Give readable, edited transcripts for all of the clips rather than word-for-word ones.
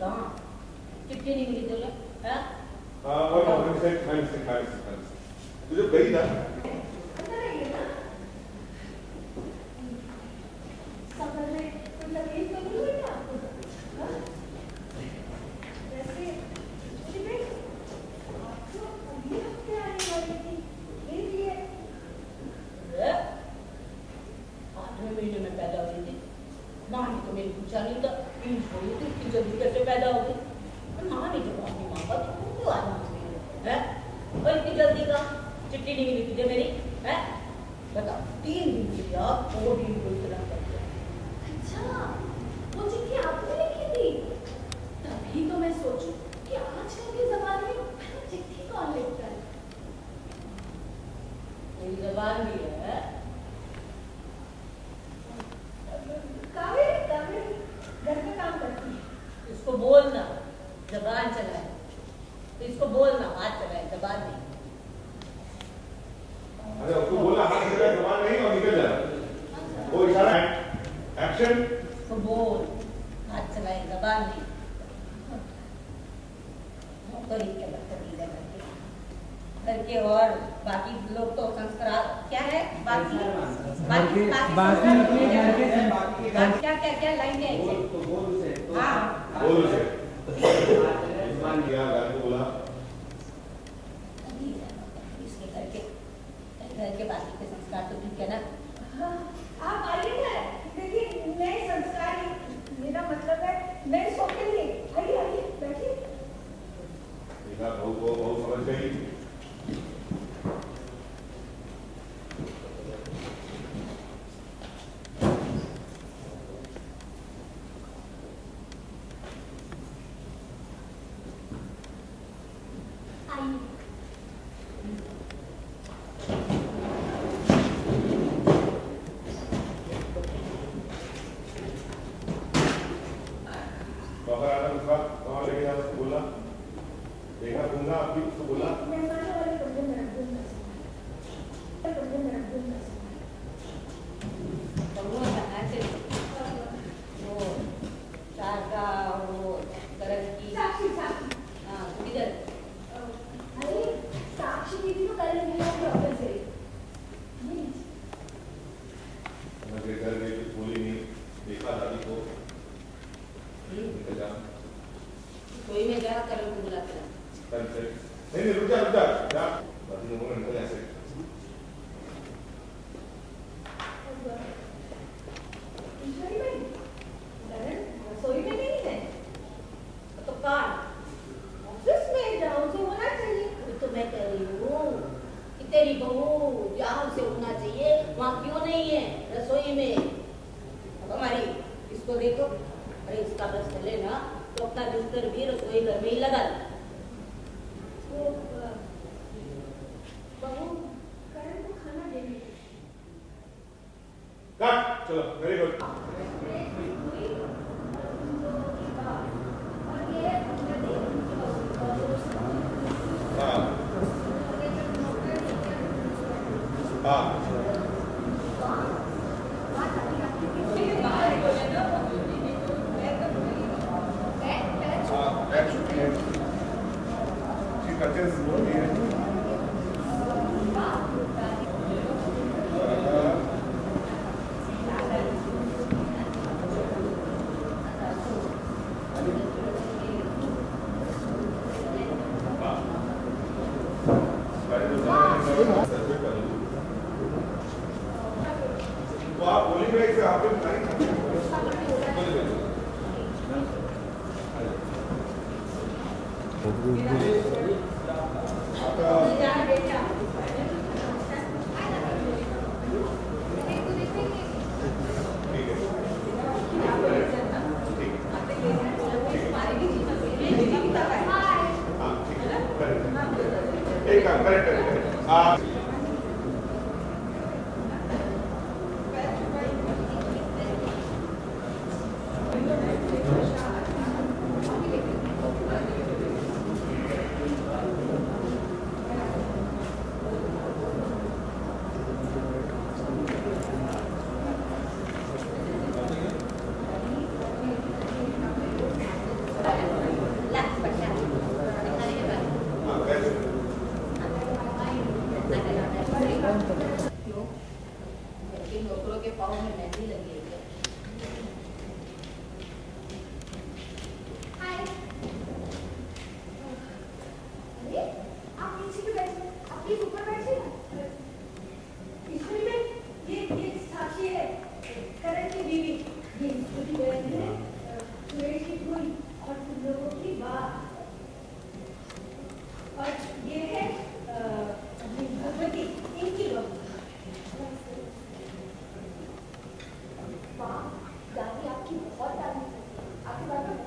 कहाँ चिट्ठी नहीं मिली तुझे? तुझे गई ना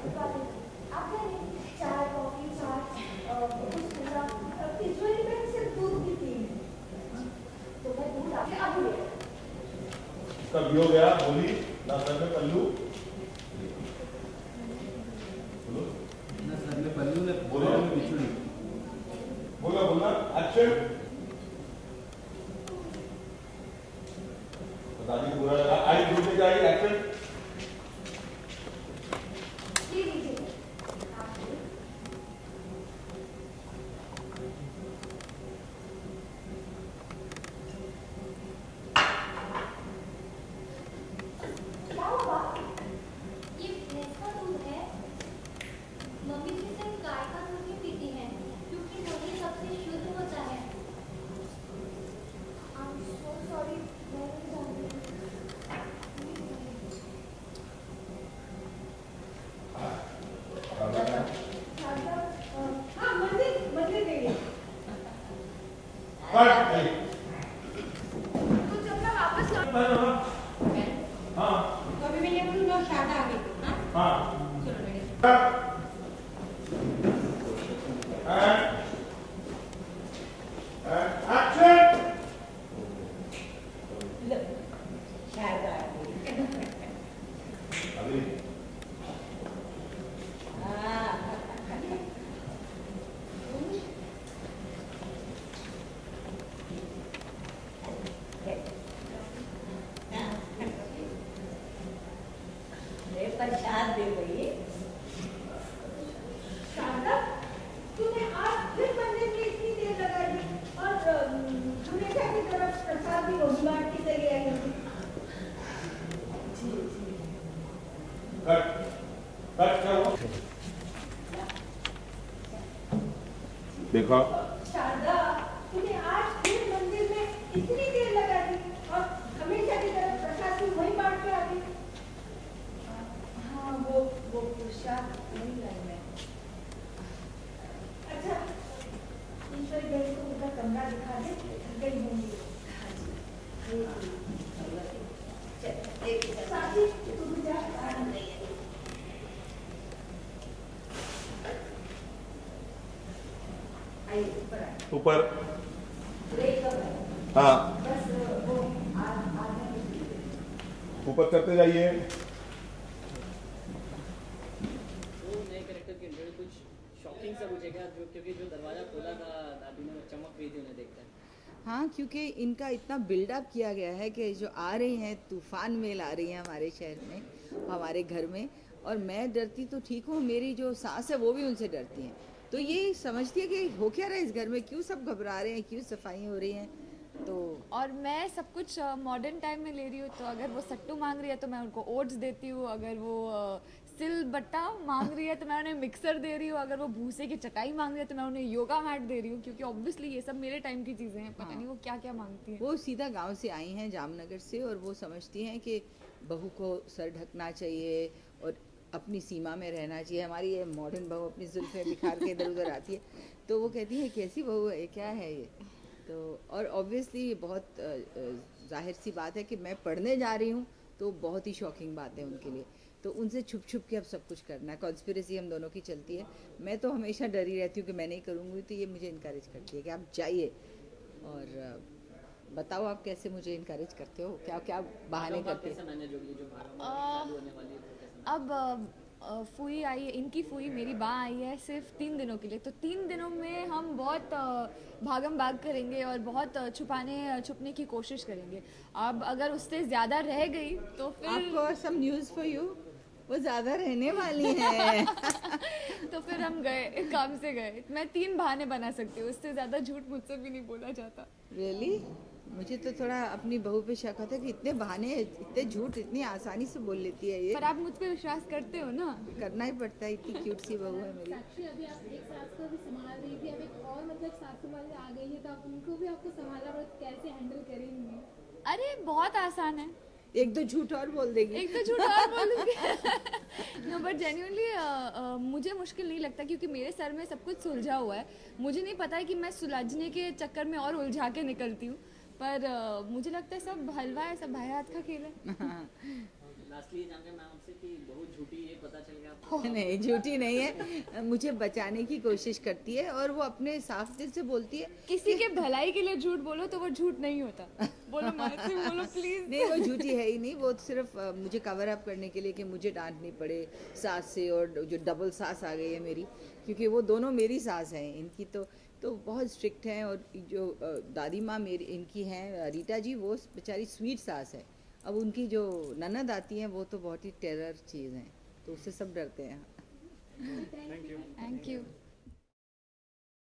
आप क्या नहीं चाय कॉफी चाट कुछ पूरा यूजुअली मैं सिर्फ दूध पीती हूँ तो मैं दूध आपसे अब ले कब हो गया बोली ना सर में पल्लू बोलो ना सर में पल्लू ने बोलो। पैरों में बिछुड़ी बोला बोला एक्शन दादी को बुरा लगा आई दूध ले जाएगी एक्शन ले लीजिए आप क्या हुआ ये भैंस का दूध है। मम्मी जी सिर्फ गाय का दूध ही पीती हैं क्योंकि वही सबसे शुद्ध होता है। I'm so sorry मैं नहीं जानती हाँ मंदिर गई तो जब मैं वापस लौट हाँ तो अभी मैं ये बोलूँगा शादा आ गई हाँ हाँ चलो बेटा एक्शन शादा आ गई अभी प्रसाद दे गई शारदा तूने आज फिर मंदिर में इतनी देर लगा दी और हमेशा की तरफ प्रसाद भी वही बांट के चली आई होगी कट कट क्या हुआ देखा शारदा तूने आज फिर मंदिर में इतनी देर लगा दी और हमेशा की तरफ प्रसाद भी वही बांट के आ गई हाँ वो प्रसाद नहीं लाई मैं अच्छा ईश्वरी बहन को उनका कमरा दिखा दे थक गई होंगी साथी तू भी जा आइए ऊपर आइए ऊपर ब्रेक कब है हाँ बस वो आधा ऊपर करते जाइए वो नए कैरेक्टर के इंटरव्यू कुछ शॉकिंग सा पूछेगा जो क्योंकि जो दरवाजा खोला था दादी ने चमक रही थी उन्हें देखकर। हाँ क्योंकि इनका इतना बिल्डअप किया गया है कि जो आ रही हैं तूफान मेल आ रही हैं हमारे शहर में हमारे घर में और मैं डरती तो ठीक हूँ मेरी जो सास है वो भी उनसे डरती हैं तो ये समझती है कि हो क्या रहा है इस घर में क्यों सब घबरा रहे हैं क्यों सफाई हो रही हैं तो और मैं सब कुछ मॉडर्न टाइम में ले रही हूँ तो अगर वो सट्टू मांग रही है तो मैं उनको ओट्स देती हूँ अगर वो सिल बट्टा मांग रही है तो मैं उन्हें मिक्सर दे रही हूँ अगर वो भूसे की चटाई मांग रही है तो मैं उन्हें योगा मैट दे रही हूँ क्योंकि ऑब्वियसली ये सब मेरे टाइम की चीज़ें हैं पता नहीं वो क्या क्या मांगती हैं वो सीधा गांव से आई हैं जामनगर से और वो समझती हैं कि बहू को सर ढकना चाहिए और अपनी सीमा में रहना चाहिए हमारी ये मॉडर्न बहू अपनी जुल्फें बिखार के इधर उधर आती है तो वो कहती है कैसी बहू है क्या है ये तो और ऑब्वियसली बहुत जाहिर सी बात है कि मैं पढ़ने जा रही हूँ तो बहुत ही शॉकिंग बात है उनके लिए तो उनसे छुप छुप के अब सब कुछ करना है कॉन्स्पिरेसी हम दोनों की चलती है मैं तो हमेशा डरी रहती हूँ कि मैं नहीं करूँगी तो ये मुझे इनकरेज करती है कि आप जाइए और बताओ आप कैसे मुझे इनकरेज करते हो क्या क्या बहाने करते हो कैसे मैनेज होगी जो चालू होने वाली है तो कैसे अब फूई आई है इनकी फूई मेरी माँ आई है सिर्फ 3 दिनों के लिए तो 3 दिनों में हम बहुत भागम भाग करेंगे और बहुत छुपने की कोशिश करेंगे अब अगर उससे ज़्यादा रह गई तो फिर आपको सम न्यूज़ फॉर यू वो ज़्यादा रहने वाली है तो फिर हम गए काम से गए मैं 3 बहाने बना सकती हूँ उससे ज़्यादा झूठ मुझसे भी नहीं बोला जाता रियली मुझे तो थोड़ा अपनी बहू पे शक होता है कि इतने बहाने इतने झूठ इतनी आसानी से बोल लेती है ये पर आप मुझ पे विश्वास करते हो ना करना ही पड़ता है इतनी क्यूट सी बहू है मेरी साक्षी अभी आप एक सास को भी संभाल रही थी अब एक और मतलब सासू वाले आ गई है तो आप उनको भी आपको संभालना पड़ता कैसे हैंडल करेंगी अरे बहुत आसान है एक दो झूठ और बोल देगी एक तो झूठ और बोलूंगी नो बट जेन्युइनली मुझे मुश्किल नहीं लगता क्योंकि मेरे सर में सब कुछ सुलझा हुआ है मुझे नहीं पता है कि मैं सुलझने के चक्कर में और उलझा के निकलती हूँ पर मुझे लगता है सब हलवा है सब भाई हाथ का खेल है लास्टली जानते हैं मैम आपसे कि बहुत झूठी ये पता चल गया आपको। नहीं, झूठी नहीं है, मुझे बचाने की कोशिश करती है और वो अपने साफ दिल से बोलती है। किसी के भलाई के लिए झूठ बोलो तो वो झूठ नहीं होता। बोलो मन से बोलो प्लीज। नहीं, वो झूठी है ही नहीं, वो सिर्फ मुझे कवर अप करने के लिए कि मुझे डांटनी पड़े सास से, और जो डबल सास आ गई है मेरी, क्योंकि वो दोनों मेरी सास हैं। इनकी तो बहुत स्ट्रिक्ट हैं, और जो दादी माँ मेरी इनकी हैं रीटा जी, वो बेचारी स्वीट सास है। अब उनकी जो ननद आती हैं वो तो बहुत ही टेरर चीज़ हैं, तो उससे सब डरते हैं। Thank you. Thank you.